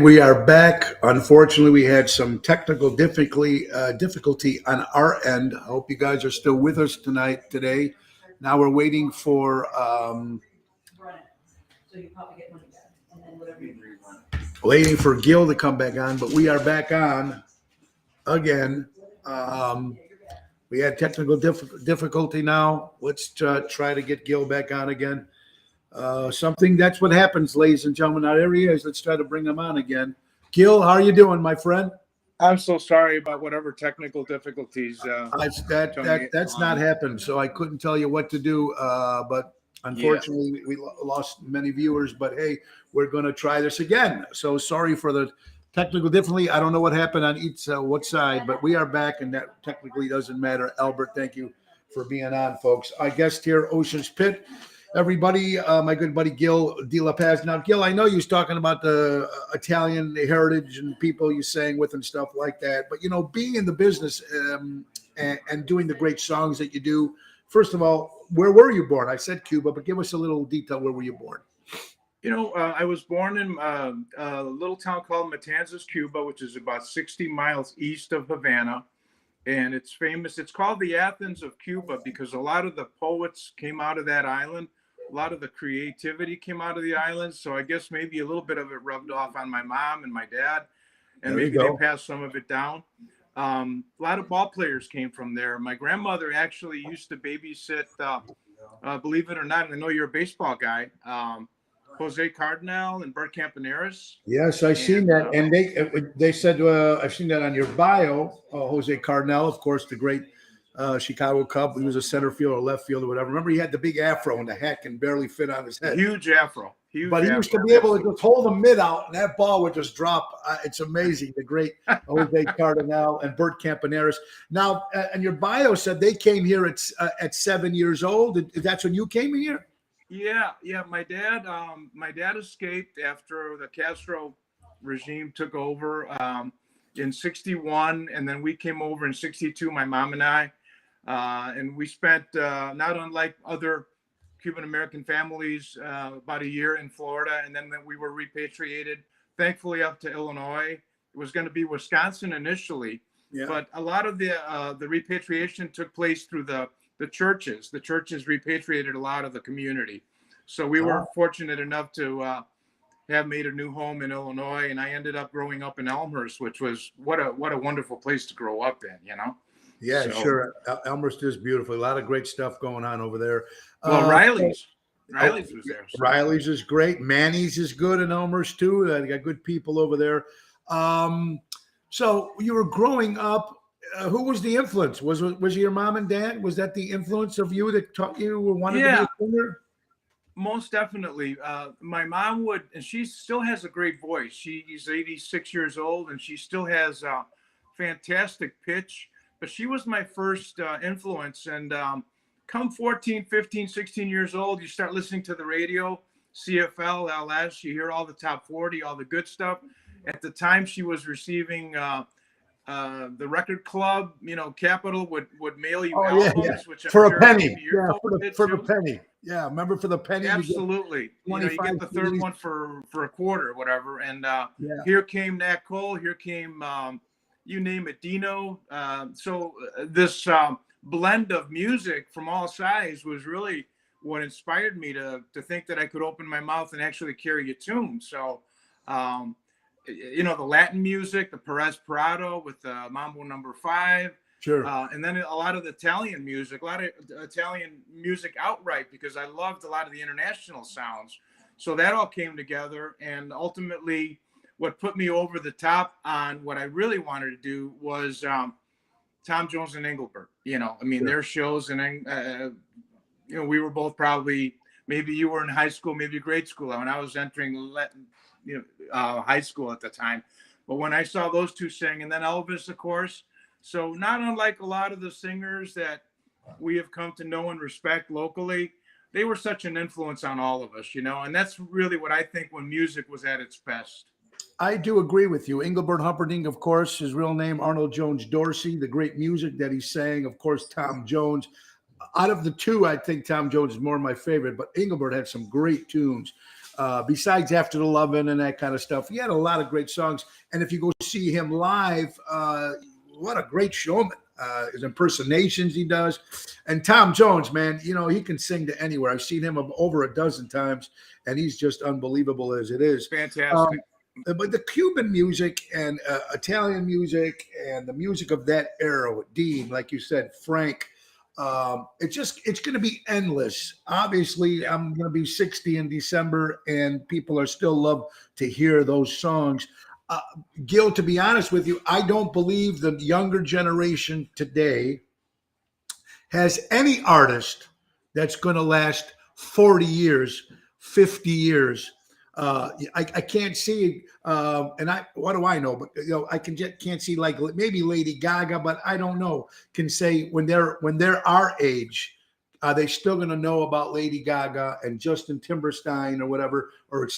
We are back. Unfortunately, we had some technical difficulty on our end. I hope you guys are still with us today. Now we're waiting for Gil to come back on, but we are back on again. Um, we had technical difficulty now. Let's try to get Gil back on again. Something that's what happens, ladies and gentlemen. Our area is let's try to bring him on again. Gil, how are you doing, my friend? I'm so sorry about whatever technical difficulties. That's not happened, so I couldn't tell you what to do. But unfortunately, we lost many viewers. But hey, we're going to try this again. So sorry for the technical difficulty. I don't know what happened on each what side, but we are back, and that technically doesn't matter. Albert, thank you for being on, folks. Our guest here, Ocean's Pit. Everybody, my good buddy Gil De La Paz. Now, Gil, I know you was talking about the Italian heritage and people you sang with and stuff like that. But, being in the business and doing the great songs that you do, first of all, where were you born? I said Cuba, but give us a little detail. Where were you born? I was born in a little town called Matanzas, Cuba, which is about 60 miles east of Havana. And it's famous. It's called the Athens of Cuba because a lot of the poets came out of that island. A lot of the creativity came out of the island. So I guess maybe a little bit of it rubbed off on my mom and my dad, and maybe they passed some of it down. A lot of ball players came from there. My grandmother actually used to babysit, believe it or not, and I know you're a baseball guy, Jose Carnell and Bert Campaneris. Yes, I've seen that. And they said, I've seen that on your bio, Jose Carnell, of course, the great Chicago Cub. He was a center fielder, left fielder, whatever. Remember, he had the big afro and the hat can barely fit on his head. Huge afro. But he used to be able to just hold the mid out, and that ball would just drop. It's amazing. The great Jose Cardenal and Bert Campaneris. Now, and your bio said they came here at 7 years old. That's when you came here? Yeah. My dad escaped after the Castro regime took over in 61, and then we came over in 62, my mom and I. And we spent, not unlike other Cuban American families, about a year in Florida, and then we were repatriated, thankfully, up to Illinois. It was going to be Wisconsin initially, but a lot of the repatriation took place through the churches. The churches repatriated a lot of the community, so we were fortunate enough to have made a new home in Illinois, and I ended up growing up in Elmhurst, which was what a wonderful place to grow up in, Yeah, so, sure. Elmhurst is beautiful. A lot of great stuff going on over there. Well, Riley's was there. So. Riley's is great. Manny's is good in Elmhurst too. They got good people over there. So you were growing up. Who was the influence? Was it your mom and dad? Was that the influence of you that taught you wanted to be a singer? Most definitely. My mom would, and she still has a great voice. She's 86 years old, and she still has a fantastic pitch. But she was my first influence. And come 14, 15, 16 years old, you start listening to the radio, CFL, LS, you hear all the top 40, all the good stuff. At the time, she was receiving the record club, Capitol would mail you albums, which for a penny. For the penny. Yeah, remember for the penny? Absolutely. You get the third one for a quarter or whatever. And here came Nat Cole. Here came, you name it, Dino. So this blend of music from all sides was really what inspired me to think that I could open my mouth and actually carry a tune. So, the Latin music, the Perez Prado with Mambo Number 5. Sure. And then a lot of the Italian music, outright, because I loved a lot of the international sounds. So that all came together. And ultimately, what put me over the top on what I really wanted to do was Tom Jones and Engelbert. Their shows, and we were both probably, maybe you were in high school, maybe grade school when I was entering high school at the time. But when I saw those two sing, and then Elvis, of course. So not unlike a lot of the singers that we have come to know and respect locally, they were such an influence on all of us, and that's really what I think when music was at its best. I do agree with you. Engelbert Humperdinck, of course, his real name, Arnold Jones Dorsey, the great music that he sang, of course, Tom Jones. Out of the two, I think Tom Jones is more my favorite, but Engelbert had some great tunes. besides After the Lovin' and that kind of stuff. He had a lot of great songs. And if you go see him live, what a great showman. His impersonations he does. And Tom Jones, man, you know, he can sing to anywhere. I've seen him over a dozen times, and he's just unbelievable as it is. Fantastic. But the Cuban music and Italian music and the music of that era with Dean, like you said, Frank, it's going to be endless. Obviously, I'm going to be 60 in December, and people are still love to hear those songs. Gil, to be honest with you, I don't believe the younger generation today has any artist that's going to last 40 years, 50 years. I can't see, and what do I know? But you know, can't see like maybe Lady Gaga, but I don't know. Can say when they're our age, are they still going to know about Lady Gaga and Justin Timberstein or whatever, or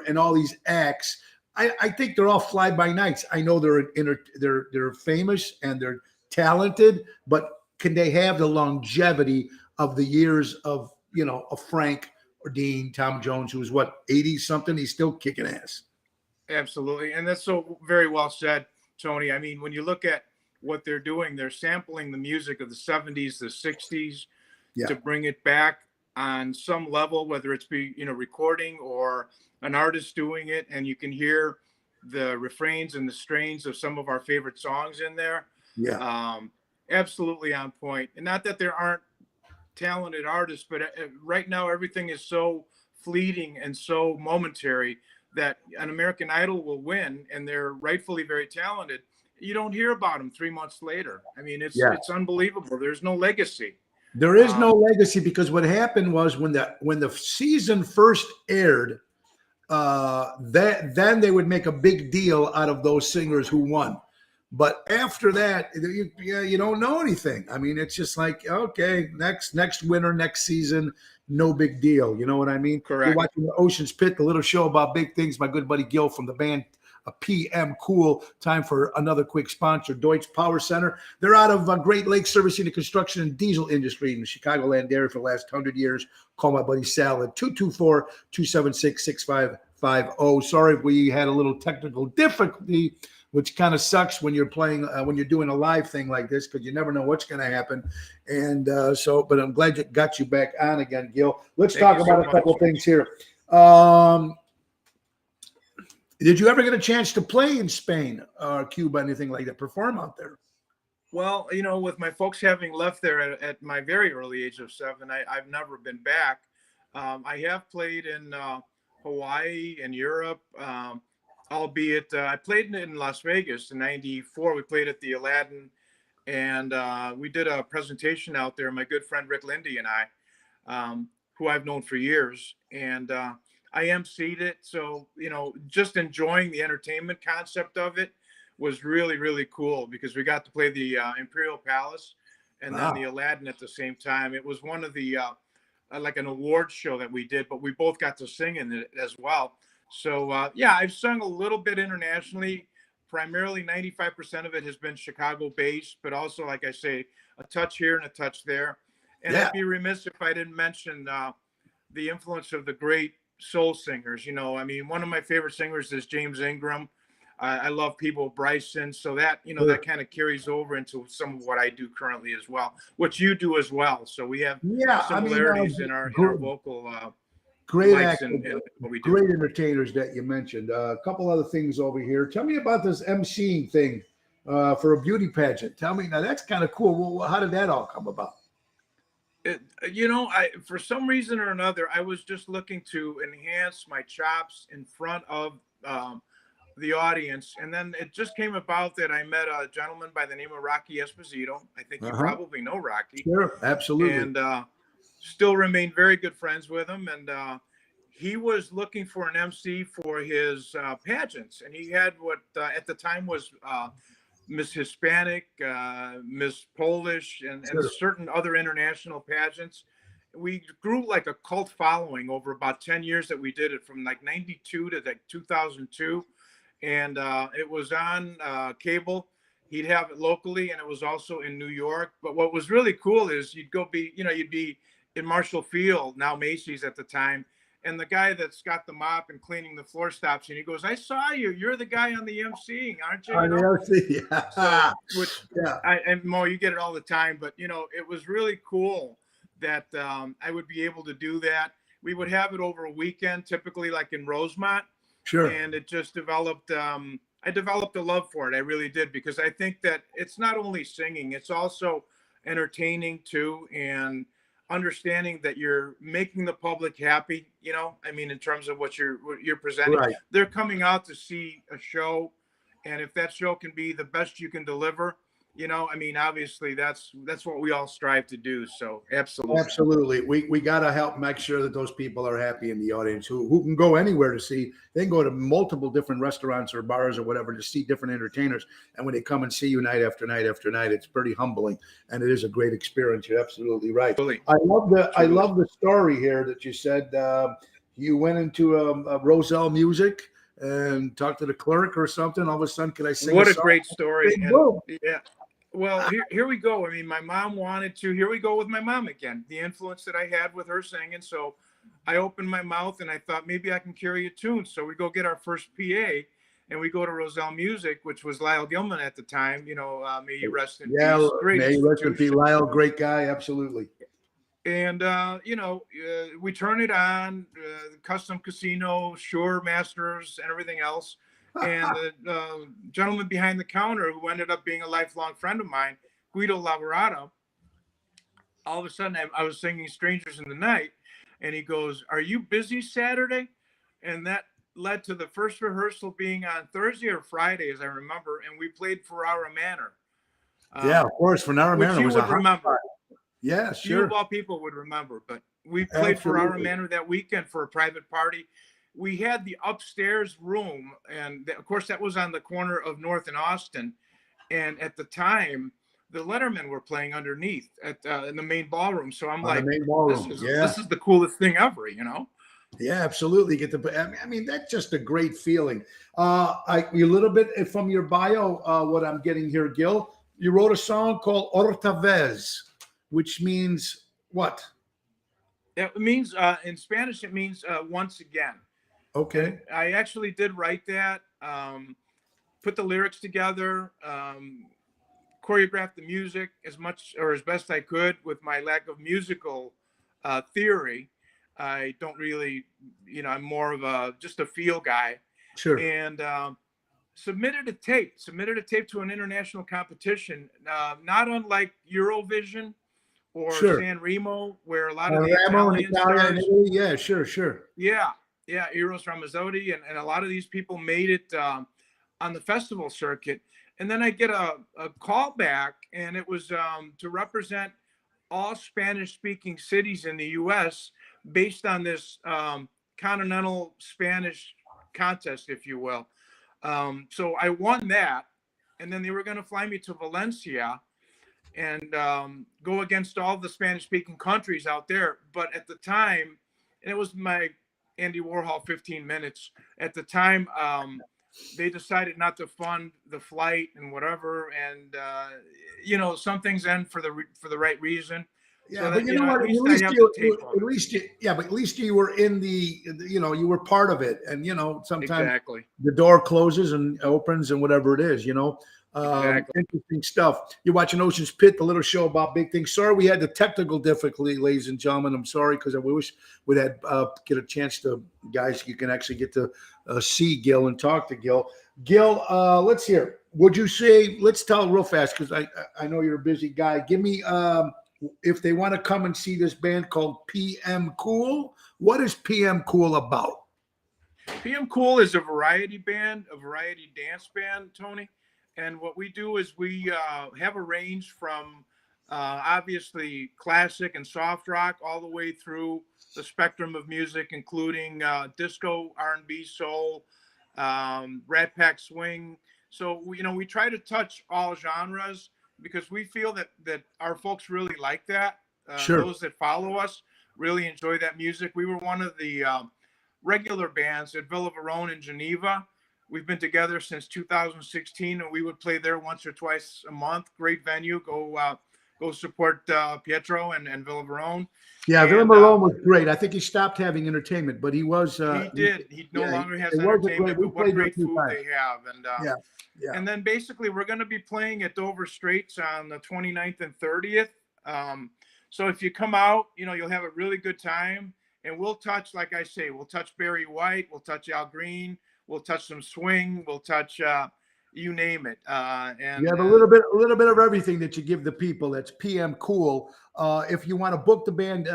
and all these acts? I think they're all fly by nights. I know they're famous and they're talented, but can they have the longevity of the years of, you know, of Frank or Dean, Tom Jones, who's what, 80 something? He's still kicking ass. Absolutely. And that's so very well said, Tony. I mean, when you look at what they're doing, they're sampling the music of the 70s, the 60s to bring it back on some level, whether it's recording or an artist doing it, and you can hear the refrains and the strains of some of our favorite songs in there. Absolutely on point. And not that there aren't talented artists, but right now everything is so fleeting and so momentary that an American Idol will win, and they're rightfully very talented. You don't hear about them 3 months later. I mean, it's unbelievable. There's no legacy. There is no legacy, because what happened was when the season first aired, then they would make a big deal out of those singers who won. But after that, you don't know anything. I mean, it's just like, okay, next winter, next season, no big deal. You know what I mean? Correct. You're watching the Ocean's Pit, the little show about big things. My good buddy Gil from the band PM Cool. Time for another quick sponsor, Deutsche Power Center. They're out of Great Lakes, servicing the construction and diesel industry in the Chicagoland area for the last 100 years. Call my buddy Sal at 224-276-6550. Sorry if we had a little technical difficulty, which kind of sucks when you're playing, when you're doing a live thing like this, because you never know what's going to happen. And but I'm glad you got you back on again, Gil. Let's talk about a couple of things here. Did you ever get a chance to play in Spain or Cuba, anything like that, perform out there? Well, with my folks having left there at my very early age of 7, I've never been back. I have played in Hawaii and Europe, albeit I played in Las Vegas in '94. We played at the Aladdin, and we did a presentation out there. My good friend Rick Lindy and I, who I've known for years, and I emceed it. So, just enjoying the entertainment concept of it was really, really cool, because we got to play the Imperial Palace and then the Aladdin at the same time. It was one of the, like an award show that we did, but we both got to sing in it as well. So, I've sung a little bit internationally. Primarily 95% of it has been Chicago based, but also, like I say, a touch here and a touch there. And I'd be remiss if I didn't mention the influence of the great soul singers. I mean, one of my favorite singers is James Ingram. I love Peebo Bryson. So that, that kind of carries over into some of what I do currently as well, which you do as well. So we have similarities in our vocal great actors, and what we do. Great entertainers that you mentioned. A couple other things over here. Tell me about this emceeing thing for a beauty pageant. Tell me, now that's kind of cool. Well, how did that all come about? For some reason or another, I was just looking to enhance my chops in front of the audience. And then it just came about that I met a gentleman by the name of Rocky Esposito. I think you probably know Rocky. Sure, absolutely. And still remain very good friends with him. And he was looking for an MC for his pageants. And he had what at the time was Miss Hispanic, Miss Polish, and certain other international pageants. We grew like a cult following over about 10 years that we did it, from like 92 to like 2002. And it was on cable. He'd have it locally, and it was also in New York. But what was really cool is you'd be in Marshall Field, now Macy's at the time, And the guy that's got the mop and cleaning the floor stops and he goes, "I saw you. You're the guy on the emceeing, aren't you?" I You know? know. Yeah. So, which Yeah. and Mo, you get it all the time, but you know, it was really cool that I would be able to do that. We would have it over a weekend, typically like in Rosemont, Sure. and it just developed. I developed a love for it. I really did, because I think that it's not only singing; it's also entertaining too, and understanding that you're making the public happy. You know, I mean, in terms of what you're presenting, Right. they're coming out to see a show, and if that show can be the best you can deliver, you know, I mean, obviously that's what we all strive to do. So absolutely. Absolutely. We got to help make sure that those people are happy in the audience who can go anywhere to see. They can go to multiple different restaurants or bars or whatever to see different entertainers. And when they come and see you night after night after night, it's pretty humbling and it is a great experience. You're absolutely right. Truly, I truly. love the story here that you said you went into a Roselle Music and talked to the clerk or something. All of a sudden, can I sing What a a song? great story. Bing, And boom. yeah, well, here we go. I mean, my mom wanted to. Here we go with my mom again. The influence that I had with her singing. So I opened my mouth and I thought maybe I can carry a tune. So we go get our first PA and we go to Roselle Music, which was Lyle Gilman at the time. You know, may he rest in Yeah, peace. Great may he rest in peace. institution. Lyle, great guy, absolutely. And you know, we turn it on, custom casino, Shure masters, and everything else. And the gentleman behind the counter, who ended up being a lifelong friend of mine, Guido Lavorado, all of a sudden I was singing "Strangers in the Night," and he goes, "Are you busy Saturday?" And that led to the first rehearsal being on Thursday or Friday, as I remember, and we played Ferrara Manor, Yeah, um, of course. Fernara which Manor you was a would hot remember. spot. Yeah, You of sure. all people would remember, but we played Ferrara Absolutely. Manor that weekend for a private party. We had the upstairs room, and of course, that was on the corner of North and Austin. And at the time, the Lettermen were playing underneath at in the main ballroom. So I'm On the like, main this ballroom. is Yeah. this is the coolest thing ever, you know? Yeah, absolutely. Get the. I mean, that's just a great feeling. A little bit from your bio, what I'm getting here, Gil. You wrote a song called Otra vez, which means what? It means in Spanish, it means once again. And Okay. I actually did write that, put the lyrics together, choreographed the music as much or as best I could with my lack of musical theory. I don't really, you know, I'm more of a just a feel guy, Sure. and submitted a tape to an international competition, not unlike Eurovision or Sure. San Remo, where a lot of the Ramo in Italian Italia and stars, Italy. Yeah, sure, sure. yeah, yeah, Eros Ramazzotti, and a lot of these people made it on the festival circuit. And then I get a call back, and it was to represent all Spanish speaking cities in the US based on this continental Spanish contest, if you will. So I won that. And then they were going to fly me to Valencia and go against all the Spanish speaking countries out there. But at the time, and it was my Andy Warhol 15 minutes, at the time, they decided not to fund the flight and whatever. And, you know, some things end for the right reason. Yeah, So but that, you you know know, what? at least I have the tape of At it. least you, yeah, but at least you were in you were part of it. And sometimes Exactly. the door closes and opens and whatever it is. Exactly. Interesting stuff. You're watching Ocean's Pit, the little show about big things. Sorry, we had the technical difficulty, ladies and gentlemen. I'm sorry because I wish we'd had get a chance to, guys. You can actually get to see Gil and talk to Gil. Gil, let's hear. Would you say? Let's tell real fast because I know you're a busy guy. Give me if they want to come and see this band called PM Cool. What is PM Cool about? PM Cool is a variety band, a variety dance band, Tony. And what we do is we have a range from obviously classic and soft rock all the way through the spectrum of music, including disco, R&B, soul, Rat Pack swing. So we try to touch all genres because we feel that our folks really like that. Sure. Those that follow us really enjoy that music. We were one of the regular bands at Villa Verone in Geneva. We've been together since 2016, and we would play there once or twice a month. Great venue. go support Pietro and Villa Verone. Yeah, Villa And Marone was great. I think he stopped having entertainment, but he was. he did. He no longer has it was a entertainment, We but what played there a great few food times. they have. And Yeah, yeah. and then basically we're going to be playing at Dover Straits on the 29th and 30th. So if you come out, you'll have a really good time. And we'll touch, like I say, we'll touch Barry White, we'll touch Al Green, we'll touch some swing, we'll touch you name it. And you have a little bit of everything that you give the people. That's PM Cool. If you want to book the band,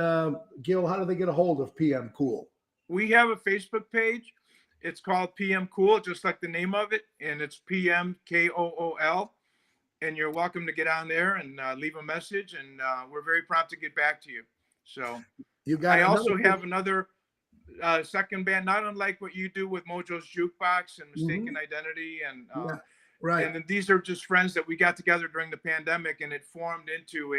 Gil, how do they get a hold of PM Cool? We have a Facebook page. It's called PM Cool, just like the name of it, and it's PM KOOL. And you're welcome to get on there and leave a message, and we're very prompt to get back to you. So I also have another second band, not unlike what you do with Mojo's Jukebox and Mistaken Identity, and right. And these are just friends that we got together during the pandemic, and it formed into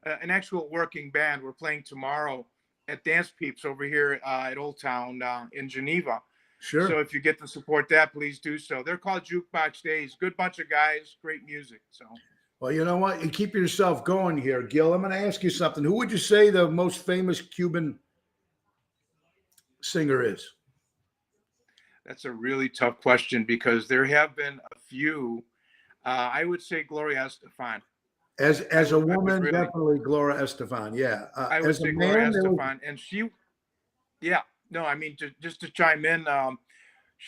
an actual working band. We're playing tomorrow at Dance Peeps over here at Old Town in Geneva. Sure. So if you get to support that, please do so. They're called Jukebox Days. Good bunch of guys, great music. So. Well, you know what? You keep yourself going here, Gil. I'm going to ask you something. Who would you say the most famous Cuban singer is? That's a really tough question because there have been a few. I would say Gloria Estefan. As a woman, really, definitely Gloria Estefan. Yeah. I would say Gloria Estefan. And she, yeah. No, I mean, just to chime in,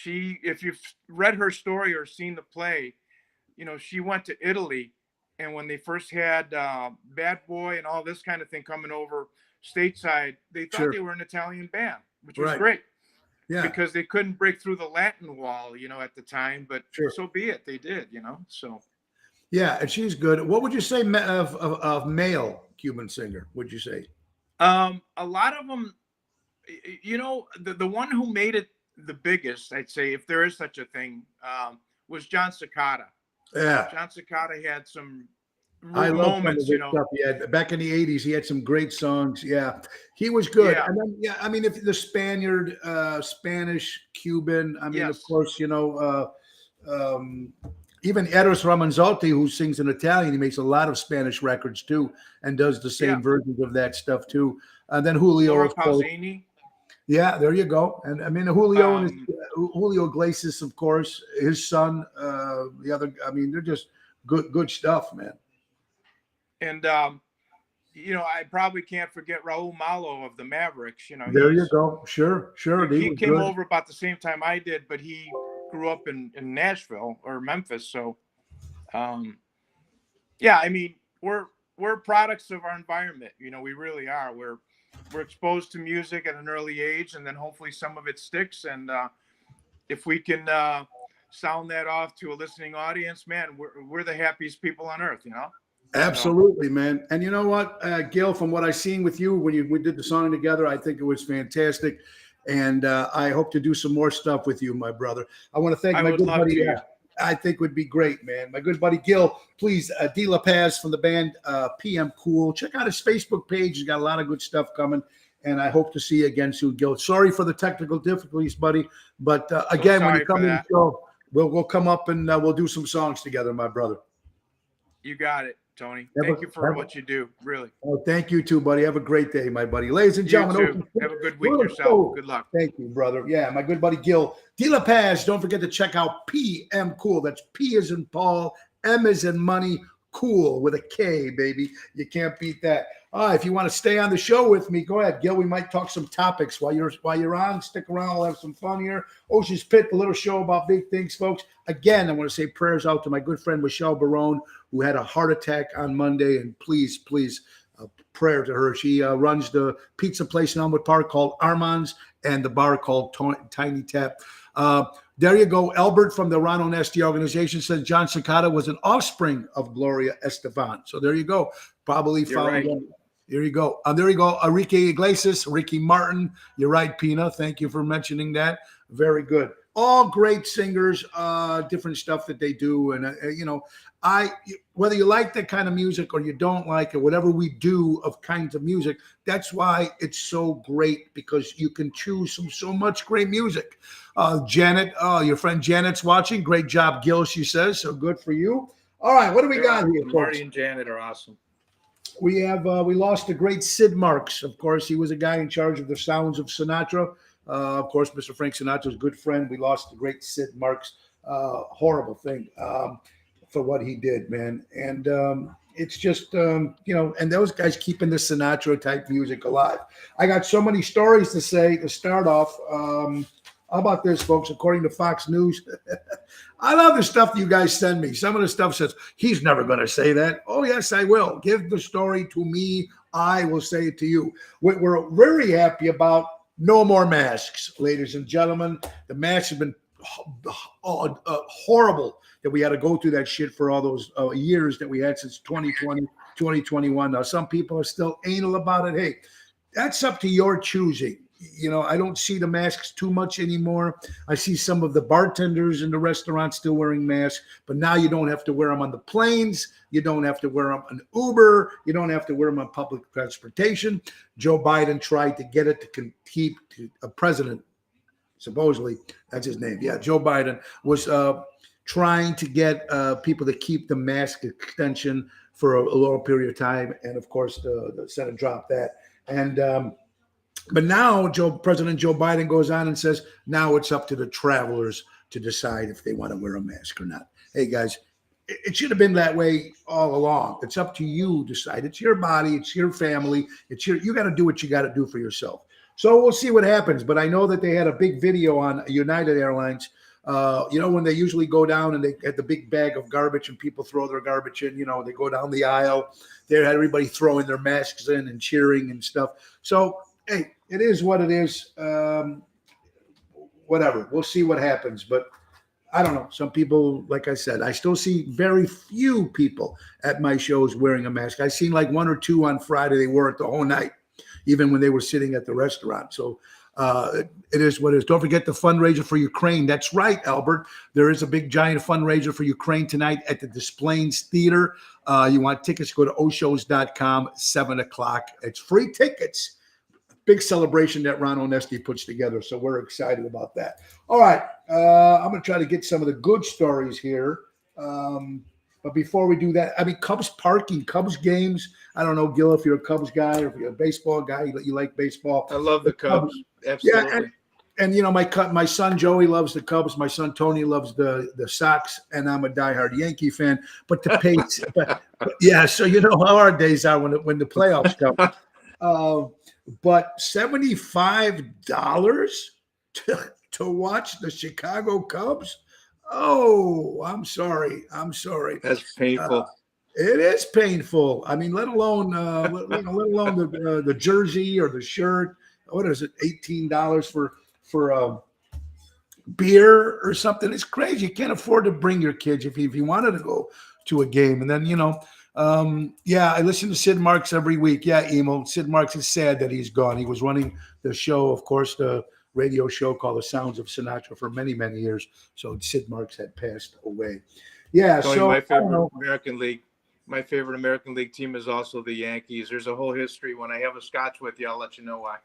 if you've read her story or seen the play, she went to Italy, and when they first had Bad Boy and all this kind of thing coming over stateside, they thought they were an Italian band, which was great. Yeah. Because they couldn't break through the Latin wall, at the time, but so be it. They did, so. Yeah, and she's good. What would you say of male Cuban singer, would you say? A lot of them, the one who made it the biggest, I'd say, if there is such a thing, was John Cicada. Yeah. John Cicada had some moments, stuff. Yeah, back in the 80s, he had some great songs. Yeah, he was good. Yeah. And then, I mean, if the Spaniard, Spanish, Cuban, I mean, of course, even Eros Ramazzotti, who sings in Italian, he makes a lot of Spanish records too, and does the same versions of that stuff too. And then Julio, Laura Pausini. Yeah, there you go. And I mean, Julio Iglesias, of course, his son, the other. I mean, they're just good stuff, man. And I probably can't forget Raul Malo of the Mavericks. There you go. Sure. He came over about the same time I did, but he grew up in Nashville or Memphis. So, I mean, we're products of our environment. We really are. We're exposed to music at an early age, and then hopefully some of it sticks. And if we can sound that off to a listening audience, man, we're the happiest people on earth. Absolutely, man. And you know what, Gil, from what I seen with you when we did the song together, I think it was fantastic. And I hope to do some more stuff with you, my brother. I want to thank my good buddy. I think would be great, man. My good buddy Gil, please, D. La Paz from the band PM Cool. Check out his Facebook page. He's got a lot of good stuff coming. And I hope to see you again soon, Gil. Sorry for the technical difficulties, buddy. But again, when you come in the show, we'll come up and we'll do some songs together, my brother. You got it, Tony. Thank you for what you do, really. Oh, thank you too, buddy. Have a great day, my buddy. Ladies and gentlemen, have a good week yourself. Good luck. Thank you, brother. Yeah, my good buddy Gil. D. La Paz, don't forget to check out PM Cool. That's P as in Paul, M as in money, cool with a K, baby. You can't beat that. If you want to stay on the show with me, go ahead, Gil. We might talk some topics while you're on. Stick around. We'll have some fun here. Ocean's Pit, the little show about big things, folks. Again, I want to say prayers out to my good friend Michelle Barone, who had a heart attack on Monday. And please, prayer to her. She runs the pizza place in Elmwood Park called Armand's and the bar called Tiny Tap. There you go. Albert from the Ron Onesti organization says John Cicada was an offspring of Gloria Estefan. So there you go. Probably found right. There you go. There you go. Enrique Iglesias, Ricky Martin. You're right, Pina. Thank you for mentioning that. Very good. All great singers, different stuff that they do. And, whether you like that kind of music or you don't like it, whatever we do of kinds of music, that's why it's so great, because you can choose so much great music. Janet, your friend Janet's watching. Great job, Gil, she says. So good for you. All right, what do we got here, folks? Marty and Janet are awesome. we lost the great Sid Marks. Of course, he was a guy in charge of the sounds of Sinatra. Of course, Mr. Frank Sinatra's good friend. We lost the great Sid Marks. Horrible thing for what he did, man. And it's just, and those guys keeping the Sinatra type music alive. I got so many stories to say to start off. How about this, folks? According to Fox News, I love the stuff that you guys send me. Some of the stuff says, he's never going to say that. Oh, yes, I will. Give the story to me. I will say it to you. What we're very happy about, no more masks, ladies and gentlemen. The masks have been horrible that we had to go through that shit for all those years that we had since 2020, 2021. Now, some people are still anal about it. Hey, that's up to your choosing. I don't see the masks too much anymore. I see some of the bartenders in the restaurants still wearing masks, but now you don't have to wear them on the planes. You don't have to wear them on Uber. You don't have to wear them on public transportation. Joe Biden tried to get it to keep a president, supposedly, that's his name. Yeah, Joe Biden was trying to get people to keep the mask extension for a long period of time. And of course, the Senate dropped that. And but now President Joe Biden goes on and says, now it's up to the travelers to decide if they want to wear a mask or not. Hey, guys, it should have been that way all along. It's up to you to decide. It's your body. It's your family. You got to do what you got to do for yourself. So we'll see what happens. But I know that they had a big video on United Airlines. When they usually go down and they get the big bag of garbage and people throw their garbage in, they go down the aisle. They had everybody throwing their masks in and cheering and stuff. So, hey, it is what it is. Whatever. We'll see what happens. But I don't know. Some people, like I said, I still see very few people at my shows wearing a mask. I seen like one or two on Friday. They wore it the whole night, even when they were sitting at the restaurant. So it is what it is. Don't forget the fundraiser for Ukraine. That's right, Albert. There is a big, giant fundraiser for Ukraine tonight at the Des Plaines Theater. You want tickets, go to oshows.com, 7 o'clock. It's free tickets. Big celebration that Ron Onesti puts together. So we're excited about that. All right. I'm going to try to get some of the good stories here. But before we do that, Cubs parking, Cubs games. I don't know, Gil, if you're a Cubs guy or if you're a baseball guy, you like baseball. I love the Cubs. Absolutely. Yeah, and my son Joey loves the Cubs. My son Tony loves the Sox, and I'm a diehard Yankee fan. But the pace, yeah. So you know how our days are when the playoffs come. But $75 to watch the Chicago Cubs. Oh, I'm sorry. That's painful. It is painful. Let alone the jersey or the shirt. What is it? $18 for beer or something. It's crazy. You can't afford to bring your kids if you wanted to go to a game. And then I listen to Sid Marks every week. Yeah, Emo. Sid Marks is sad that he's gone. He was running the show, of course, the radio show called The Sounds of Sinatra for many, many years. So Sid Marks had passed away. Yeah. Tony, so my favorite American League team is also the Yankees. There's a whole history. When I have a scotch with you, I'll let you know why.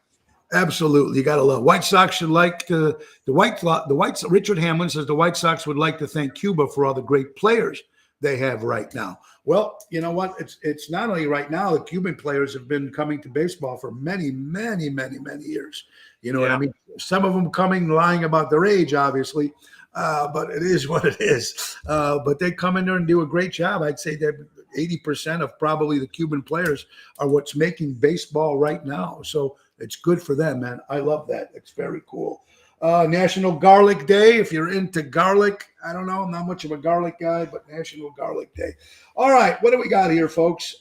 Absolutely. You got to love. White Sox should like Richard Hamlin says the White Sox would like to thank Cuba for all the great players they have right now. Well, you know what? It's not only right now. The Cuban players have been coming to baseball for many, many, many, many years. You know what I mean? Some of them lying about their age, obviously, but it is what it is. But they come in there and do a great job. I'd say that 80% of probably the Cuban players are what's making baseball right now. So it's good for them, man. I love that. It's very cool. National Garlic Day. If you're into garlic, I don't know. I'm not much of a garlic guy, but National Garlic Day. All right. What do we got here, folks?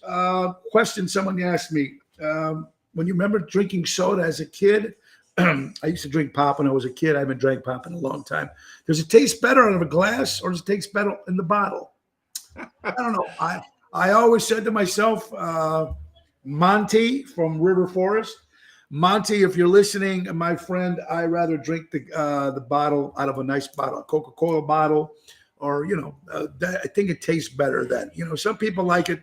Question someone asked me. When you remember drinking soda as a kid, I used to drink pop when I was a kid. I haven't drank pop in a long time. Does it taste better out of a glass or does it taste better in the bottle? I don't know. I always said to myself, Monty from River Forest, Monty, if you're listening, my friend, I rather drink the bottle out of a nice bottle, a Coca-Cola bottle, or I think it tastes better then. Some people like it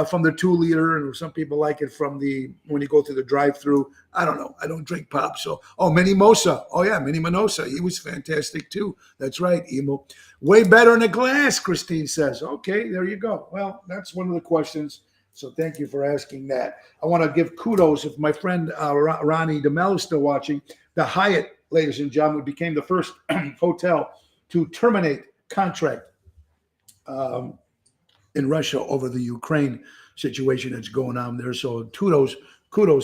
from the 2-liter, and some people like it from when you go through the drive-through. I don't know. I don't drink pop. So, Minnie Mosa. Oh yeah, Minnie Minosa. He was fantastic too. That's right, Emo. Way better in a glass, Christine says. Okay, there you go. Well, that's one of the questions So thank you for asking that. I want to give kudos if my friend Ronnie DeMel is still watching. The Hyatt, ladies and gentlemen, became the first hotel to terminate contract in Russia over the Ukraine situation that's going on there. So kudos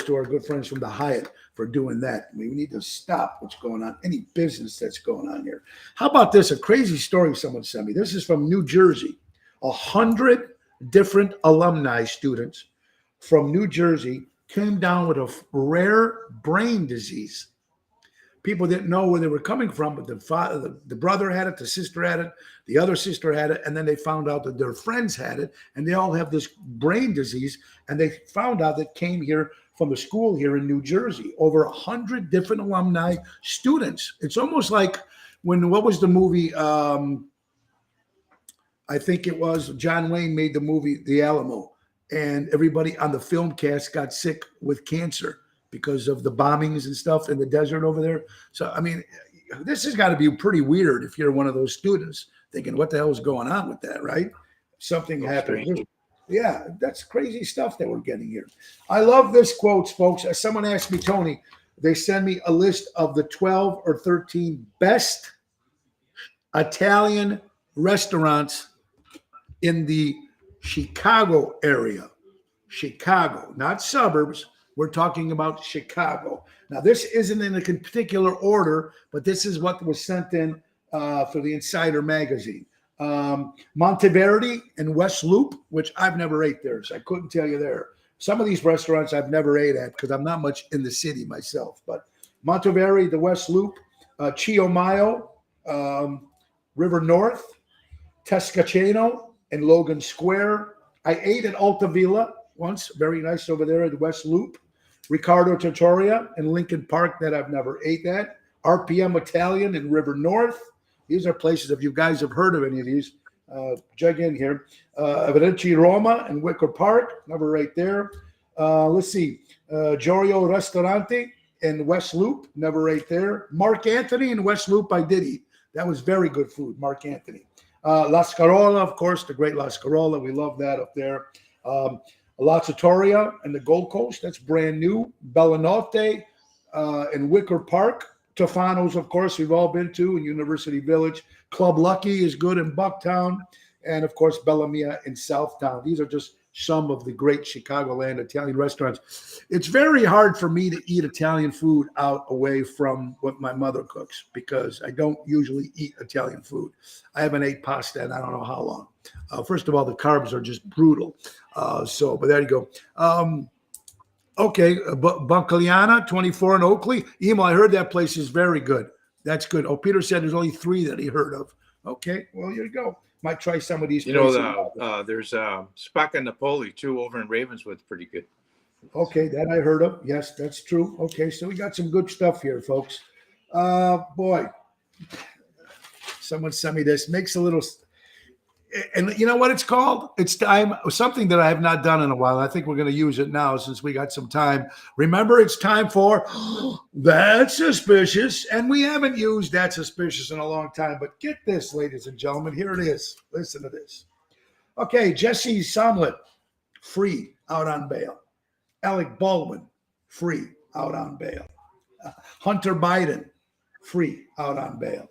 to our good friends from the Hyatt for doing that. I mean, we need to stop what's going on, any business that's going on here. How about this? A crazy story someone sent me. This is from New Jersey. 100 different alumni students from New Jersey came down with a rare brain disease. People didn't know where they were coming from, but the brother had it, the sister had it, the other sister had it, and then they found out that their friends had it, and they all have this brain disease, and they found out that came here from the school here in New Jersey. Over 100 different alumni students. It's almost like what was the movie? I think it was John Wayne made the movie The Alamo, and everybody on the film cast got sick with cancer because of the bombings and stuff in the desert over there. So, I mean, this has got to be pretty weird if you're one of those students thinking, what the hell is going on with that, right? Something happened. Strange. Yeah, that's crazy stuff that we're getting here. I love this quotes, folks. Someone asked me, Tony, they send me a list of the 12 or 13 best Italian restaurants in the Chicago area. Chicago, not suburbs. We're talking about Chicago. Now, this isn't in a particular order, but this is what was sent in for the Insider magazine. Monteverdi and West Loop, which I've never ate there, so I couldn't tell you there. Some of these restaurants I've never ate at because I'm not much in the city myself. But Monteverdi, the West Loop, Chiomayo, River North, Tescaceno, and Logan Square. I ate at Alta Villa once, very nice over there at the West Loop. Ricardo Trattoria in Lincoln Park that I've never ate at. RPM Italian in River North. These are places, if you guys have heard of any of these, jug in here. Evidenci Roma in Wicker Park, never ate there. Let's see, Giorgio Ristorante in West Loop, never ate there. Mark Anthony in West Loop, I did eat. That was very good food, Mark Anthony. La Scarola, of course, the great La Scarola. We love that up there. La Trattoria and the Gold Coast, that's brand new. Bellanotte in Wicker Park. Tofano's, of course, we've all been to in University Village. Club Lucky is good in Bucktown. And, of course, Bella Mia in Southtown. These are just some of the great Chicagoland Italian restaurants. It's very hard for me to eat Italian food out away from what my mother cooks because I don't usually eat Italian food. I haven't ate pasta in I don't know how long. First of all, the carbs are just brutal. But there you go. Okay, Buncaliana, 24 in Oakley. Emo, I heard that place is very good. That's good. Oh, Peter said there's only 3 that he heard of. Okay, well, here you go. Might try some of these. You know, there's Spacca Napoli too over in Ravenswood, pretty good. Okay, that I heard of. Yes, that's true. Okay, so we got some good stuff here, folks. Boy, someone sent me this. Makes a little. And you know what it's called? It's time, something that I have not done in a while. I think we're going to use it now since we got some time. Remember, it's time for That's Suspicious. And we haven't used That's Suspicious in a long time. But get this, ladies and gentlemen. Here it is. Listen to this. Okay, Jesse Somlet, free, out on bail. Alec Baldwin, free, out on bail. Hunter Biden, free, out on bail.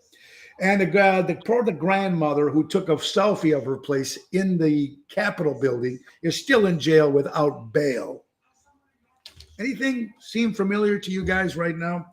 And the grandmother who took a selfie of her place in the Capitol building is still in jail without bail. Anything seem familiar to you guys right now?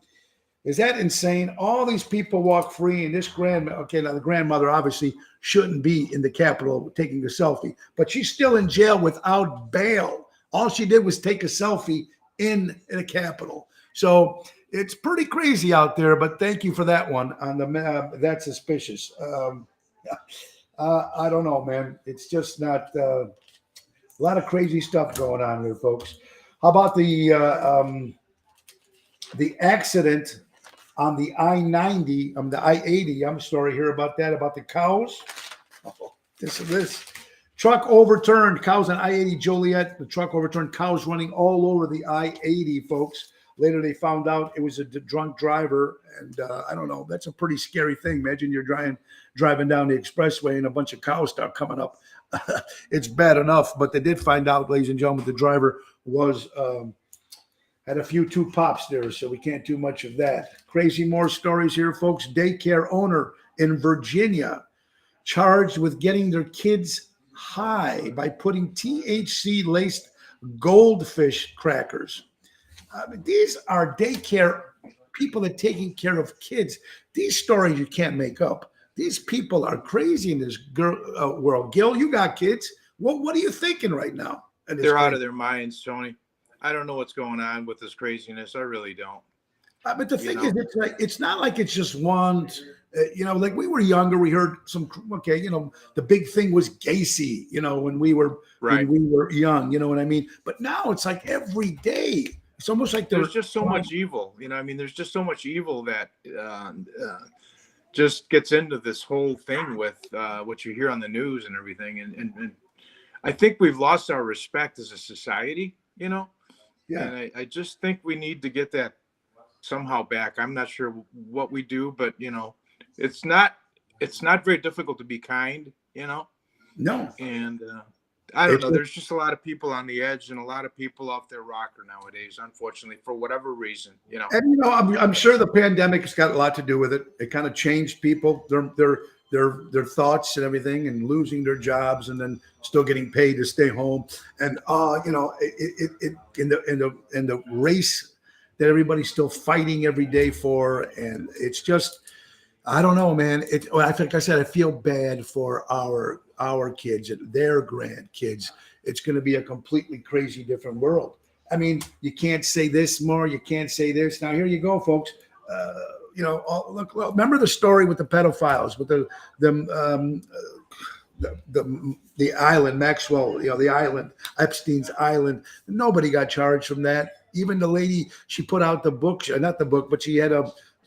Is that insane? All these people walk free, and this now the grandmother obviously shouldn't be in the Capitol taking a selfie, but she's still in jail without bail. All she did was take a selfie in the Capitol. So it's pretty crazy out there, but thank you for that one on the That's Suspicious. I don't know, man. It's just not a lot of crazy stuff going on here, folks. How about the accident on the I-90, the I-80? I'm sorry to hear about that, about the cows. Oh, this truck overturned, cows on I-80 Joliet. The truck overturned, cows running all over the I-80, folks. Later, they found out it was a drunk driver, and I don't know. That's a pretty scary thing. Imagine you're driving down the expressway, and a bunch of cows start coming up it's bad enough. But they did find out, ladies and gentlemen, the driver was had a few two pops there, so we can't do much of that. Crazy more stories here, folks. Daycare owner in Virginia charged with getting their kids high by putting THC-laced goldfish crackers. These are daycare people that are taking care of kids. These stories you can't make up. These people are crazy in this world. Gil, you got kids. What are you thinking right now? They're out of their minds, Tony. I don't know what's going on with this craziness. I really don't. But the thing is, it's not like it's just one. Like we were younger, we heard some. Okay, the big thing was Gacy. When we were young. You know what I mean? But now it's like every day. It's almost like there's just so much evil. There's just so much evil that just gets into this whole thing with what you hear on the news and everything. And I think we've lost our respect as a society. Yeah. And I just think we need to get that somehow back. I'm not sure what we do, but it's not very difficult to be kind, No. And I don't know. There's just a lot of people on the edge and a lot of people off their rocker nowadays, unfortunately, for whatever reason, And I'm sure the pandemic has got a lot to do with it. It kind of changed people, their thoughts and everything, and losing their jobs and then still getting paid to stay home. And in the race that everybody's still fighting every day for, and it's just, I don't know, man. I think I said I feel bad for our kids and their grandkids. It's going to be a completely crazy different world. I mean, you can't say this more. You can't say this. Now here you go, folks. Look. Remember the story with the pedophiles, with the island, Maxwell. The island, Epstein's island. Nobody got charged from that. Even the lady, she put out the book, not the book, but she had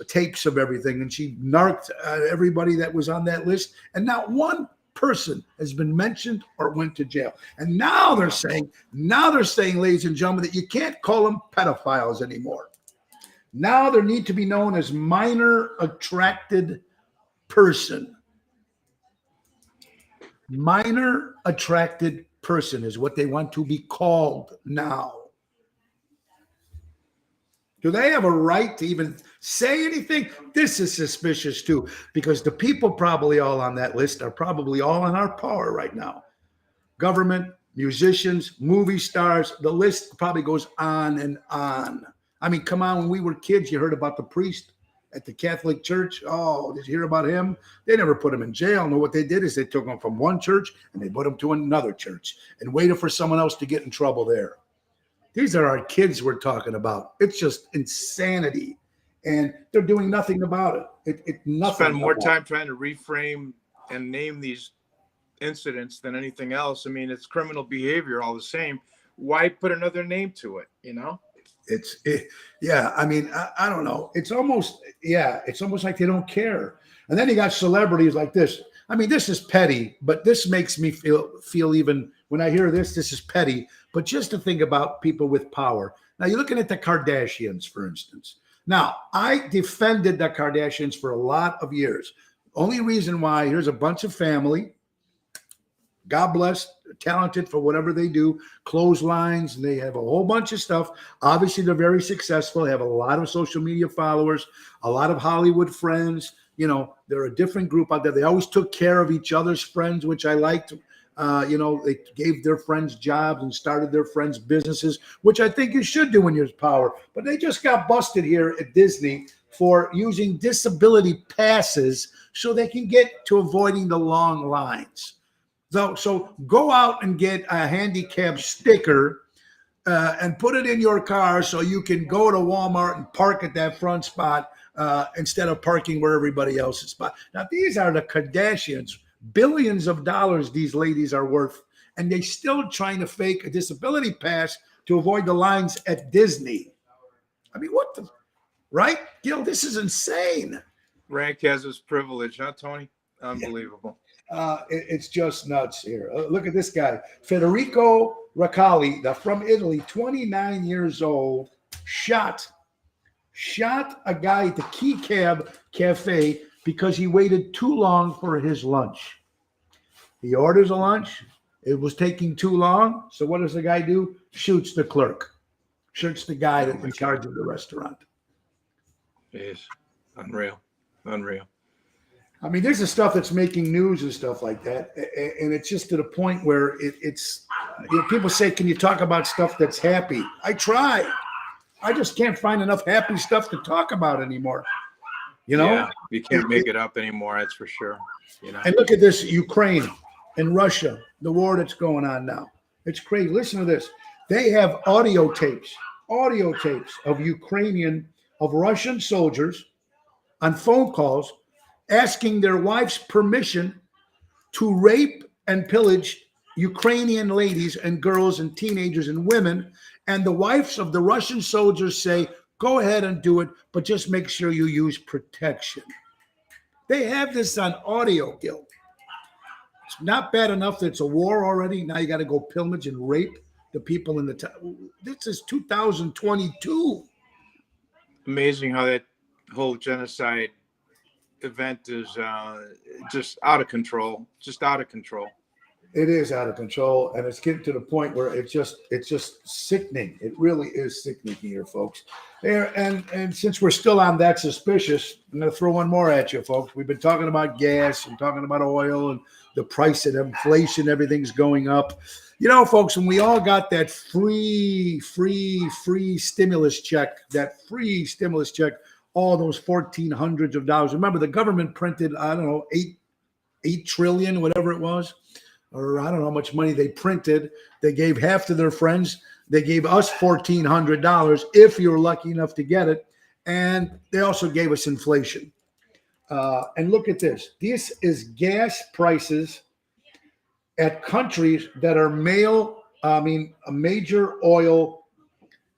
tapes of everything, and she narked everybody that was on that list, and not one person has been mentioned or went to jail. And now they're saying, ladies and gentlemen, that you can't call them pedophiles anymore. Now they need to be known as minor attracted person. Minor attracted person is what they want to be called now. Do they have a right to even say anything? This is suspicious too, because the people probably all on that list are probably all in our power right now. Government, musicians, movie stars, the list probably goes on and on. I mean, come on, when we were kids, you heard about the priest at the Catholic Church. Oh, did you hear about him? They never put him in jail. No, what they did is they took him from one church and they put him to another church and waited for someone else to get in trouble there. These are our kids we're talking about. It's just insanity. And they're doing nothing about it. Nothing. Spend more time trying to reframe and name these incidents than anything else. I mean, it's criminal behavior all the same. Why put another name to it, Yeah, I mean, I don't know. It's almost like they don't care. And then you got celebrities like this. I mean, this is petty, but this makes me feel even, when I hear this is petty. But just to think about people with power. Now, you're looking at the Kardashians, for instance. Now, I defended the Kardashians for a lot of years. Only reason why, here's a bunch of family. God bless, talented for whatever they do, clotheslines, and they have a whole bunch of stuff. Obviously, they're very successful. They have a lot of social media followers, a lot of Hollywood friends. They're a different group out there. They always took care of each other's friends, which I liked. They gave their friends jobs and started their friends' businesses, which I think you should do when you're in power. But they just got busted here at Disney for using disability passes so they can get to avoiding the long lines. So go out and get a handicap sticker and put it in your car so you can go to Walmart and park at that front spot instead of parking where everybody else is spot. Now, these are the Kardashians. Billions of dollars these ladies are worth, and they still trying to fake a disability pass to avoid the lines at Disney. I mean, what the, right? Gil, this is insane. Rank has his privilege, huh, Tony? Unbelievable. It's just nuts here. Look at this guy, Federico Raccalli, from Italy, 29 years old, shot a guy at the Key Cafe because he waited too long for his lunch. He orders a lunch. It was taking too long. So what does the guy do? Shoots the clerk. Shoots the guy that's in charge of the restaurant. Jeez. Unreal. Unreal. I mean, there's the stuff that's making news and stuff like that. And it's just to the point where it's, people say, can you talk about stuff that's happy? I try. I just can't find enough happy stuff to talk about anymore. You know? Yeah, you can't make it up anymore. That's for sure. You know? And look at this, Ukraine and Russia, the war that's going on now. It's crazy. Listen to this. They have audio tapes of Russian soldiers on phone calls asking their wife's permission to rape and pillage Ukrainian ladies and girls and teenagers and women. And the wives of the Russian soldiers say, go ahead and do it, but just make sure you use protection. They have this on audio, Gil. It's not bad enough that it's a war already. Now you got to go pillage and rape the people in the town. This is 2022. Amazing how that whole genocide event is just out of control. Just out of control. It is out of control, and it's getting to the point where it's just sickening. It really is sickening here, folks. There, and since we're still on that suspicious, I'm going to throw one more at you, folks. We've been talking about gas and talking about oil and the price of inflation. Everything's going up. You know, folks, when we all got that free stimulus check, all those 1,400s of dollars. Remember, the government printed, I don't know, 8 trillion, whatever it was, or I don't know how much money they printed. They gave half to their friends. They gave us $1,400 if you were lucky enough to get it. And they also gave us inflation. And look at this. This is gas prices at countries that are major oil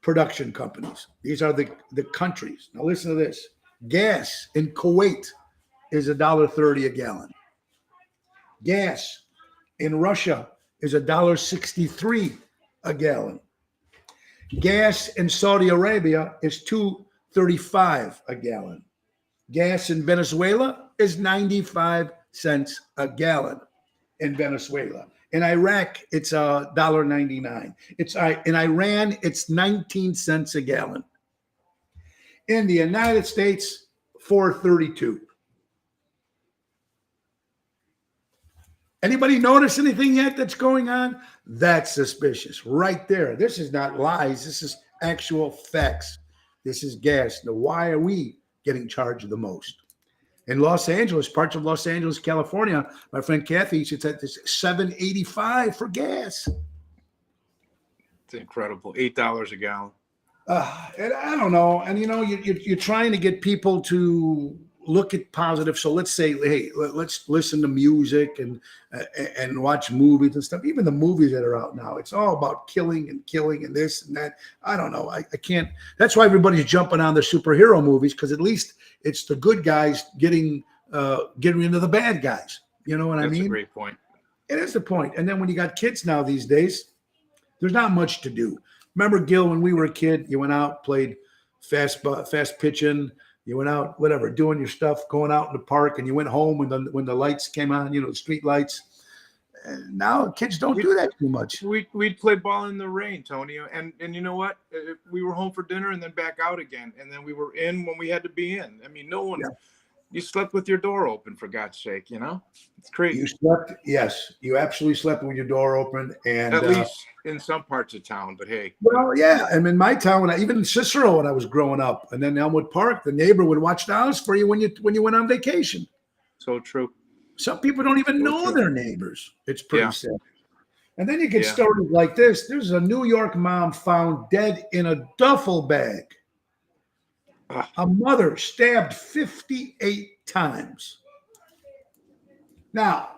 production companies. These are the countries. Now listen to this. Gas in Kuwait is $1.30 a gallon. Gas in Russia is $1.63 a gallon. Gas in Saudi Arabia is $2.35 a gallon. Gas in Venezuela is 95 cents a gallon in Venezuela. In Iraq, it's $1.99. In Iran, it's 19 cents a gallon. In the United States, $4.32. Anybody notice anything yet that's going on? That's suspicious. Right there. This is not lies. This is actual facts. This is gas. Now, why are we getting charged the most? In Los Angeles, parts of Los Angeles, California, my friend Kathy, she said this $7.85 for gas. It's incredible. $8 a gallon. And I don't know. And, you know, you're trying to get people to look at positive. So let's say, hey, let's listen to music and watch movies and stuff. Even the movies that are out now, it's all about killing and this and that. I don't know. I can't. That's why everybody's jumping on the superhero movies, because at least it's the good guys getting into the bad guys. You know what I mean? That's a great point. It is the point. And then when you got kids now these days, there's not much to do. Remember, Gil, when we were a kid, you went out, played fast pitching. You went out, whatever, doing your stuff, going out in the park, and you went home when the lights came on, you know, the street lights. And now kids don't do that too much. We'd play ball in the rain, Tony, and you know what? We were home for dinner and then back out again, and then we were in when we had to be in. I mean, no one. Yeah. You slept with your door open, for God's sake, you know? It's crazy. You slept, yes. You absolutely slept with your door open. And at least in some parts of town, but hey. Well, yeah. And in my town, even in Cicero when I was growing up, and then Elmwood Park, the neighbor would watch the house for you when you went on vacation. So true. Some people don't even know their neighbors. It's pretty sad. And then you get stories like this. There's a New York mom found dead in a duffel bag. A mother stabbed 58 times. Now,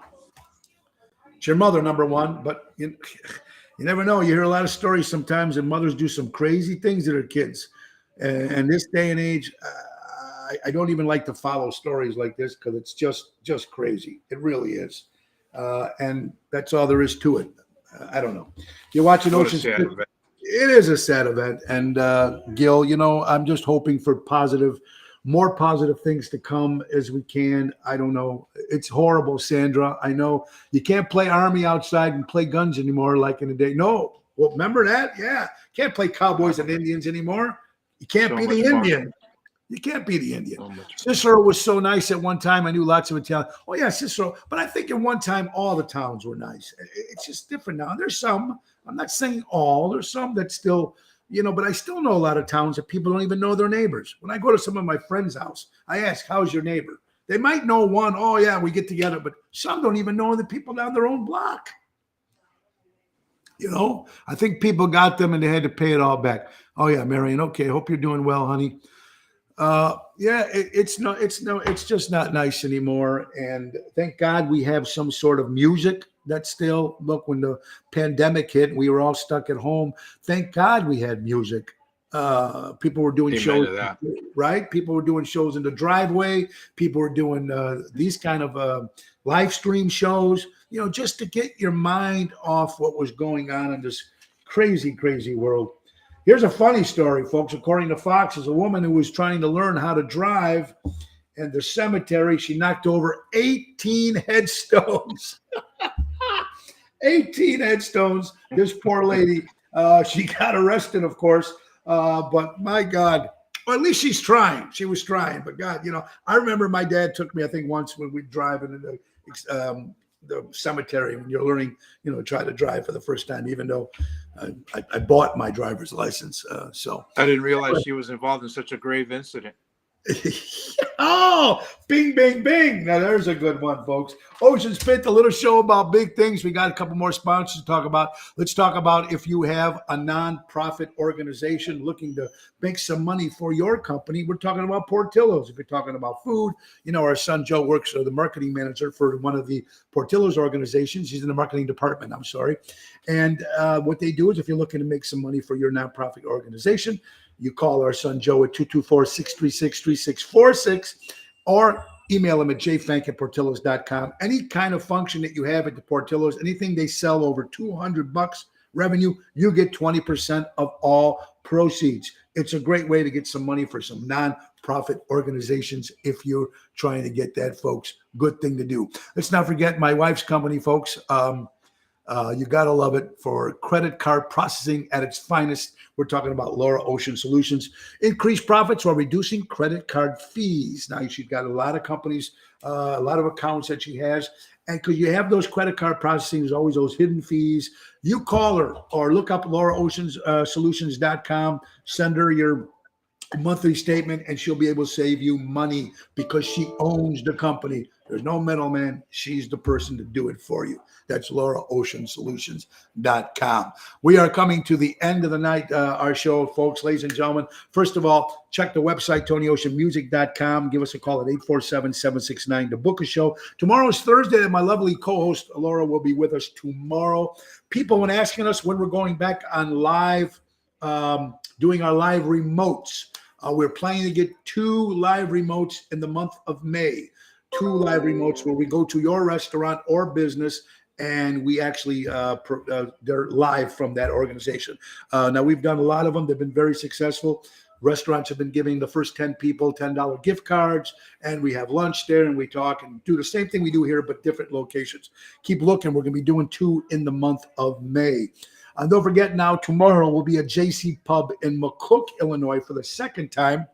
it's your mother, number one, but you never know. You hear a lot of stories sometimes, and mothers do some crazy things to their kids. And this day and age, I don't even like to follow stories like this because it's just crazy. It really is. And that's all there is to it. I don't know. You're watching Ocean's 8. It is a sad event. And Gil, you know, I'm just hoping for positive more positive things to come as we can. I don't know. It's horrible, Sandra. I know you can't play Army outside and play guns anymore like in the day. No. Well, remember that? Yeah. Can't play Cowboys and Indians anymore. You can't be the Indian. You can't be the Indian. Cicero was so nice at one time. I knew lots of Italian. Oh, yeah, Cicero. But I think at one time, all the towns were nice. It's just different now. There's some, I'm not saying all, there's some that still, but I still know a lot of towns that people don't even know their neighbors. When I go to some of my friends' house, I ask, how's your neighbor? They might know one. Oh, yeah, we get together. But some don't even know the people down their own block. I think people got them and they had to pay it all back. Oh, yeah, Marion. Okay, hope you're doing well, honey. It's just not nice anymore. And thank God we have some sort of music that still, look, when the pandemic hit, we were all stuck at home. Thank God we had music. People were doing shows, right? People were doing shows in the driveway. People were doing these kind of live stream shows, just to get your mind off what was going on in this crazy, crazy world. Here's a funny story, folks. According to Fox, is a woman who was trying to learn how to drive in the cemetery. She knocked over 18 headstones. 18 headstones. This poor lady, she got arrested, of course. But my God, or at least she's trying. She was trying. But God, I remember my dad took me, I think, once when we'd drive into the cemetery when you're learning, try to drive for the first time, even though I bought my driver's license. So I didn't realize she was involved in such a grave incident. Oh, bing, bing, bing. Now there's a good one, folks. Ocean Spit, a little show about big things. We got a couple more sponsors to talk about. Let's talk about if you have a nonprofit organization looking to make some money for your company. We're talking about Portillo's. If you're talking about food, our son Joe works as the marketing manager for one of the Portillo's organizations. He's in the marketing department, I'm sorry. And what they do is if you're looking to make some money for your nonprofit organization, you call our son Joe at 224-636-3646 or email him at jfank@portillos.com. Any kind of function that you have at the Portillos, anything they sell over $200 revenue, you get 20% of all proceeds. It's a great way to get some money for some nonprofit organizations if you're trying to get that, folks. Good thing to do. Let's not forget my wife's company, folks. You got to love it for credit card processing at its finest. We're talking about Laura Ocean Solutions. Increased profits while reducing credit card fees. Now, she's got a lot of companies, a lot of accounts that she has. And because you have those credit card processing, there's always those hidden fees. You call her or look up LauraOceanSolutions.com. Send her your monthly statement, and she'll be able to save you money because she owns the company. There's no middleman. She's the person to do it for you. That's LauraOceanSolutions.com. We are coming to the end of the night, our show, folks, ladies and gentlemen. First of all, check the website, TonyOceanMusic.com. Give us a call at 847-769 to book a show. Tomorrow is Thursday, and my lovely co-host, Laura, will be with us tomorrow. People have been asking us when we're going back on live, doing our live remotes. We're planning to get 2 live remotes in the month of May. 2 live remotes where we go to your restaurant or business and we actually they're live from that organization. Now, we've done a lot of them. They've been very successful. Restaurants have been giving the first 10 people $10 gift cards, and we have lunch there and we talk and do the same thing we do here, but different locations. Keep looking. We're going to be doing 2 in the month of May. And don't forget, now tomorrow will be a JC Pub in McCook, Illinois for the second time.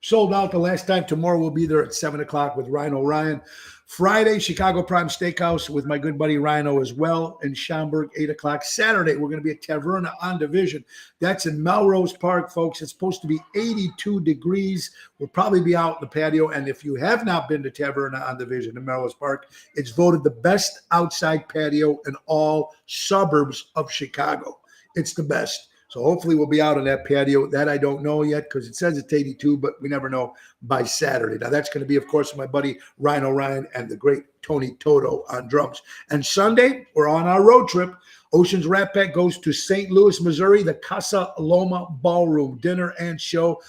Sold out the last time. Tomorrow we'll be there at 7 o'clock with Rhino Ryan. Friday, Chicago Prime Steakhouse with my good buddy Rhino as well in Schaumburg, 8 o'clock. Saturday, we're going to be at Taverna on Division. That's in Melrose Park, folks. It's supposed to be 82 degrees. We'll probably be out in the patio. And if you have not been to Taverna on Division in Melrose Park, it's voted the best outside patio in all suburbs of Chicago. It's the best. So hopefully we'll be out on that patio. That I don't know yet because it says it's 82, but we never know by Saturday. Now that's going to be, of course, my buddy Rhino Ryan and the great Tony Toto on drums. And Sunday, we're on our road trip. Ocean's Rat Pack goes to St. Louis, Missouri, the Casa Loma Ballroom, dinner and show.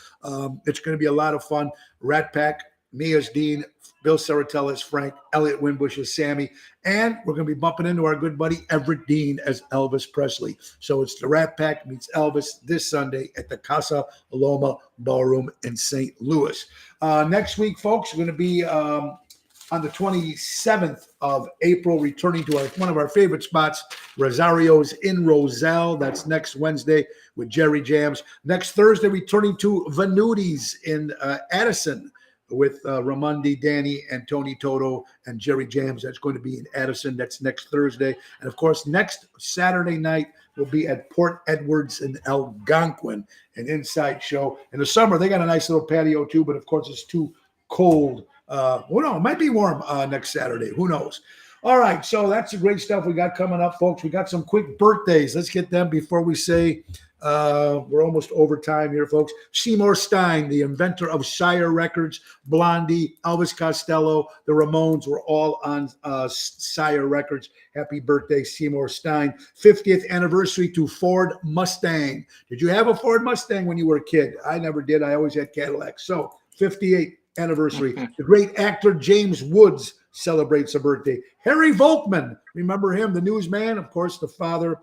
It's going to be a lot of fun. Rat Pack, me as Dean, Bill Saratella as Frank, Elliot Winbush as Sammy, and we're going to be bumping into our good buddy Everett Dean as Elvis Presley. So it's the Rat Pack meets Elvis this Sunday at the Casa Loma Ballroom in St. Louis. Next week, folks, we're going to be on the 27th of April, returning to one of our favorite spots, Rosario's in Roselle. That's next Wednesday with Jerry Jams. Next Thursday, returning to Venuti's in Addison with Ramondi, Danny, and Tony Toto and Jerry Jams. That's going to be in Addison. That's next Thursday. And, of course, next Saturday night will be at Port Edwards in Algonquin, an inside show. In the summer, they got a nice little patio, too, but, of course, it's too cold. Well, no, it might be warm next Saturday. Who knows? All right, so that's the great stuff we got coming up, folks. We got some quick birthdays. Let's get them before we say we're almost over time here, folks. Seymour Stein, the inventor of Sire Records, Blondie, Elvis Costello, the Ramones were all on Sire Records. Happy birthday, Seymour Stein. 50th anniversary to Ford Mustang. Did you have a Ford Mustang when you were a kid? I never did. I always had Cadillacs. So 58 anniversary. The great actor James Woods celebrates a birthday. Harry Volkman, remember him, the newsman, of course, the father.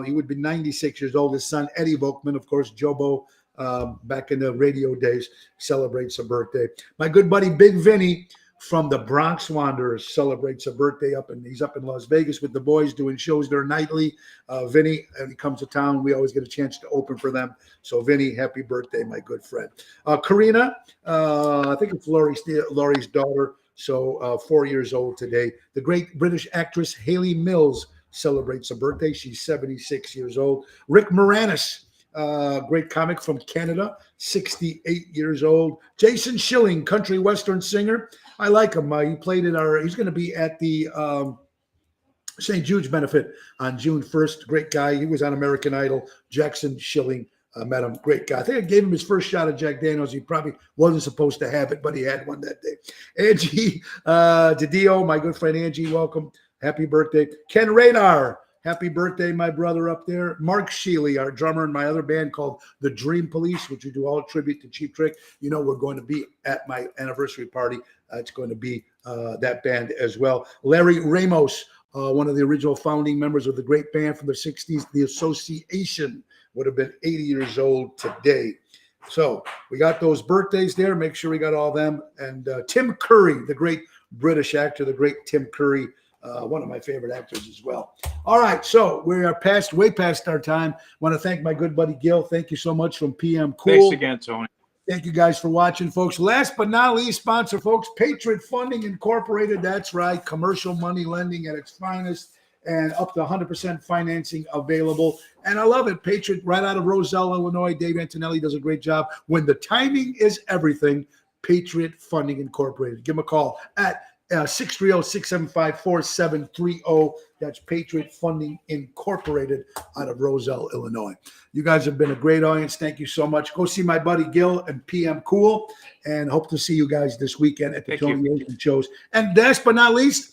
He would be 96 years old. His son, Eddie Volkman, of course, Jobo, back in the radio days, celebrates a birthday. My good buddy Big Vinny from the Bronx Wanderers celebrates a birthday he's up in Las Vegas with the boys doing shows there nightly. Vinny, and he comes to town. We always get a chance to open for them. So Vinny, happy birthday, my good friend. Karina, I think it's Laurie's daughter. So 4 years old today. The great British actress Hayley Mills celebrates a birthday. She's 76 years old. Rick Moranis, great comic from Canada, 68 years old. Jason Schilling, country western singer. I like him. He played he's going to be at the St. Jude's benefit on June 1st. Great guy. He was on American Idol. Jackson Schilling. Met him. Great guy. I think I gave him his first shot at Jack Daniels. He probably wasn't supposed to have it, but he had one that day. Angie DiDio, my good friend Angie, welcome. Happy birthday. Ken Radar, happy birthday, my brother up there. Mark Sheely, our drummer in my other band called The Dream Police, which we do all tribute to Cheap Trick. You know we're going to be at my anniversary party. It's going to be that band as well. Larry Ramos, one of the original founding members of the great band from the 60s, The Association, would have been 80 years old today. So we got those birthdays there. Make sure we got all them. And Tim Curry, the great British actor, the great Tim Curry, one of my favorite actors as well. All right, so we are way past our time. Want to thank my good buddy Gil. Thank you so much from PM Cool. Thanks again, Tony. Thank you guys for watching, folks. Last but not least, sponsor, folks, Patriot Funding Incorporated. That's right, commercial money lending at its finest. And up to 100% financing available. And I love it. Patriot right out of Roselle, Illinois. Dave Antonelli does a great job. When the timing is everything, Patriot Funding Incorporated. Give them a call at 630-675-4730. That's Patriot Funding Incorporated out of Roselle, Illinois. You guys have been a great audience. Thank you so much. Go see my buddy Gil and PM Cool. And hope to see you guys this weekend at the Tony Ocean shows. And last but not least,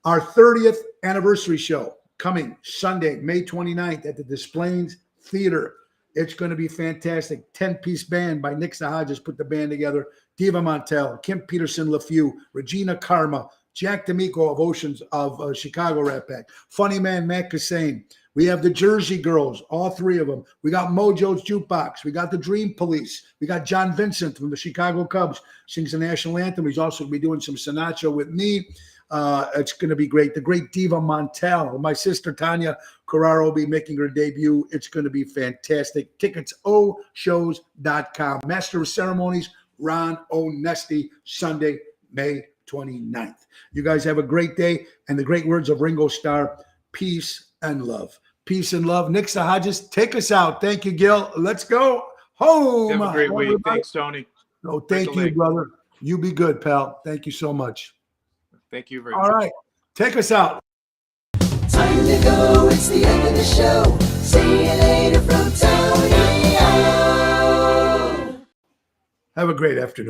our 30th anniversary show coming Sunday, May 29th at the Des Plaines Theater. It's going to be fantastic. 10-piece band by Nick Hodges put the band together. Diva Montel, Kim Peterson LaFew, Regina Karma, Jack D'Amico of Chicago Rat Pack, Funny Man Matt Cassane. We have the Jersey Girls, all three of them. We got Mojo's Jukebox. We got the Dream Police. We got John Vincent from the Chicago Cubs, sings the national anthem. He's also going to be doing some Sinatra with me. It's going to be great. The great Diva Montel. My sister Tanya Carraro will be making her debut. It's going to be fantastic. Tickets, oshows.com. Master of Ceremonies, Ron Onesti, Sunday, May 29th. You guys have a great day. And the great words of Ringo Starr, peace and love. Peace and love. Nick Hodges, take us out. Thank you, Gil. Let's go home. Have a great week. Thanks, Tony. No, thank you, brother. You be good, pal. Thank you so much. Thank you very much. All right. Take us out. Time to go. It's the end of the show. See you later from Tony. Have a great afternoon.